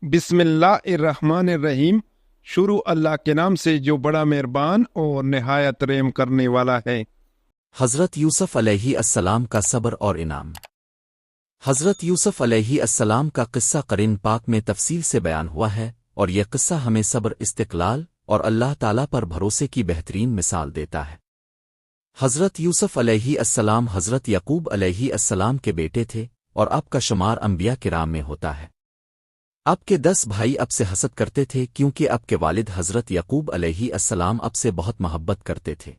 بسم اللہ الرحمن الرحیم۔ شروع اللہ کے نام سے جو بڑا مہربان اور نہایت رحم کرنے والا ہے۔ حضرت یوسف علیہ السلام کا صبر اور انعام۔ حضرت یوسف علیہ السلام کا قصہ قرآن پاک میں تفصیل سے بیان ہوا ہے، اور یہ قصہ ہمیں صبر، استقلال اور اللہ تعالیٰ پر بھروسے کی بہترین مثال دیتا ہے۔ حضرت یوسف علیہ السلام حضرت یعقوب علیہ السلام کے بیٹے تھے، اور اب کا شمار انبیاء کرام میں ہوتا ہے۔ اب کے 10 بھائی اب سے حسد کرتے تھے، کیونکہ اب کے والد حضرت یعقوب علیہ السلام اب سے بہت محبت کرتے تھے۔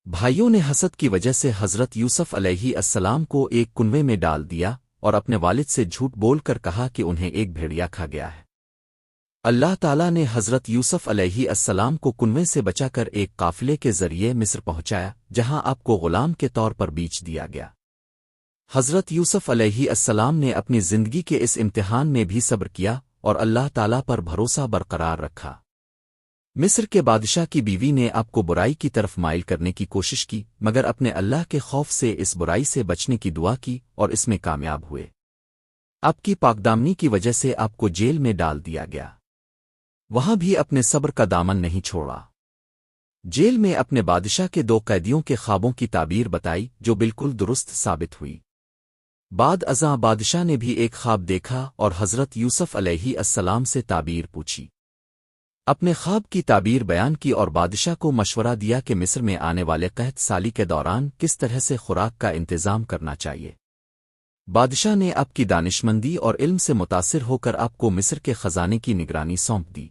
بھائیوں نے حسد کی وجہ سے حضرت یوسف علیہ السلام کو ایک کنویں میں ڈال دیا، اور اپنے والد سے جھوٹ بول کر کہا کہ انہیں ایک بھیڑیا کھا گیا ہے۔ اللہ تعالیٰ نے حضرت یوسف علیہ السلام کو کنویں سے بچا کر ایک قافلے کے ذریعے مصر پہنچایا، جہاں آپ کو غلام کے طور پر بیچ دیا گیا۔ حضرت یوسف علیہ السلام نے اپنی زندگی کے اس امتحان میں بھی صبر کیا اور اللہ تعالیٰ پر بھروسہ برقرار رکھا۔ مصر کے بادشاہ کی بیوی نے آپ کو برائی کی طرف مائل کرنے کی کوشش کی، مگر اپنے اللہ کے خوف سے اس برائی سے بچنے کی دعا کی اور اس میں کامیاب ہوئے۔ آپ کی پاکدامنی کی وجہ سے آپ کو جیل میں ڈال دیا گیا۔ وہاں بھی اپنے صبر کا دامن نہیں چھوڑا۔ جیل میں اپنے بادشاہ کے 2 قیدیوں کے خوابوں کی تعبیر بتائی، جو بالکل درست ثابت ہوئی۔ بعد ازاں بادشاہ نے بھی ایک خواب دیکھا اور حضرت یوسف علیہ السلام سے تعبیر پوچھی۔ اپنے خواب کی تعبیر بیان کی اور بادشاہ کو مشورہ دیا کہ مصر میں آنے والے قحط سالی کے دوران کس طرح سے خوراک کا انتظام کرنا چاہیے۔ بادشاہ نے آپ کی دانشمندی اور علم سے متاثر ہو کر آپ کو مصر کے خزانے کی نگرانی سونپ دی۔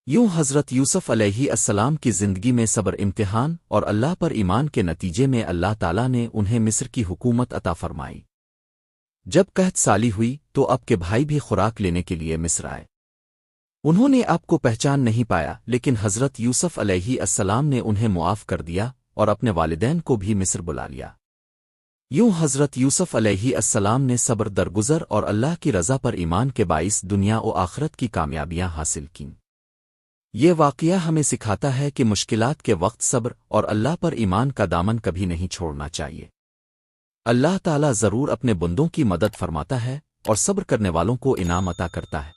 یوں حضرت یوسف علیہ السلام کی زندگی میں صبر، امتحان اور اللہ پر ایمان کے نتیجے میں اللہ تعالیٰ نے انہیں مصر کی حکومت عطا فرمائی۔ جب قحط سالی ہوئی تو آپ کے بھائی بھی خوراک لینے کے لیے مصر آئے۔ انہوں نے آپ کو پہچان نہیں پایا، لیکن حضرت یوسف علیہ السلام نے انہیں معاف کر دیا اور اپنے والدین کو بھی مصر بلا لیا۔ یوں حضرت یوسف علیہ السلام نے صبر، درگزر اور اللہ کی رضا پر ایمان کے باعث دنیا و آخرت کی کامیابیاں حاصل کیں۔ یہ واقعہ ہمیں سکھاتا ہے کہ مشکلات کے وقت صبر اور اللہ پر ایمان کا دامن کبھی نہیں چھوڑنا چاہیے۔ اللہ تعالیٰ ضرور اپنے بندوں کی مدد فرماتا ہے اور صبر کرنے والوں کو انعام عطا کرتا ہے۔